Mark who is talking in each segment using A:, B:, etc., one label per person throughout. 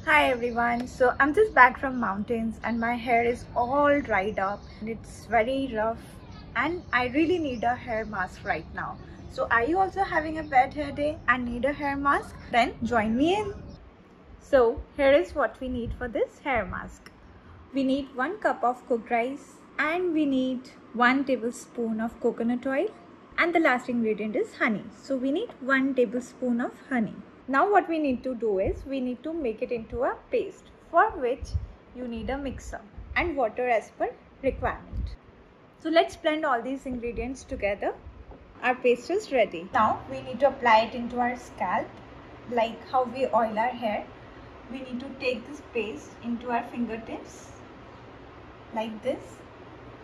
A: Hi everyone, so I'm just back from mountains and my hair is all dried up and it's very rough and I really need a hair mask right now. So are you also having a bad hair day and need a hair mask? Then join me in. So here is what we need for this hair mask. We need 1 cup of cooked rice and we need 1 tablespoon of coconut oil and the last ingredient is honey. So we need 1 tablespoon of honey. Now what we need to do is we need to make it into a paste, for which you need a mixer and water as per requirement. So let's blend all these ingredients together. Our paste is ready. Now we need to apply it into our scalp like how we oil our hair. We need to take this paste into our fingertips like this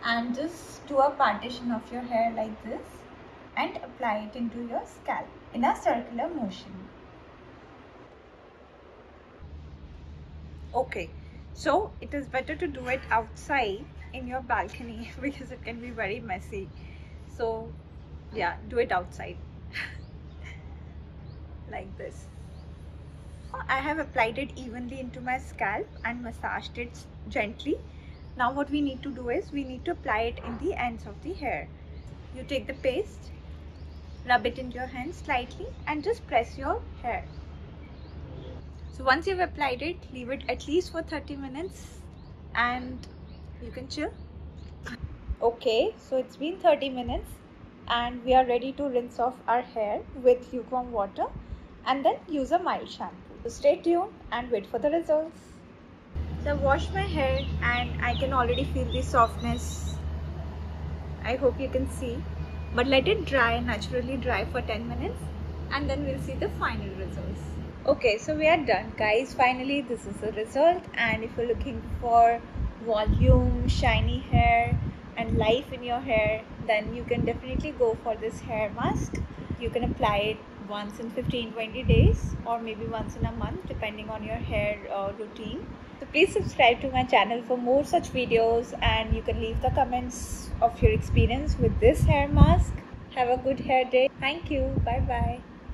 A: and just do a partition of your hair like this and apply it into your scalp in a circular motion. Okay, so it is better to do it outside in your balcony because it can be very messy. So yeah, do it outside like this. I have applied it evenly into my scalp and massaged it gently. Now what we need to do is we need to apply it in the ends of the hair. You take the paste, rub it into your hand slightly and just press your hair. So once you've applied it, leave it at least for 30 minutes and you can chill. Okay, so it's been 30 minutes and we are ready to rinse off our hair with lukewarm water and then use a mild shampoo. So stay tuned and wait for the results. So I've washed my hair and I can already feel the softness. I hope you can see. But let it dry, naturally dry for 10 minutes and then we'll see the final results. Okay, so we are done guys. Finally this is the result, and if you're looking for volume, shiny hair and life in your hair, then you can definitely go for this hair mask. You can apply it once in 15-20 days or maybe once in a month depending on your hair routine. So please subscribe to my channel for more such videos and you can leave the comments of your experience with this hair mask. Have a good hair day. Thank you. Bye bye.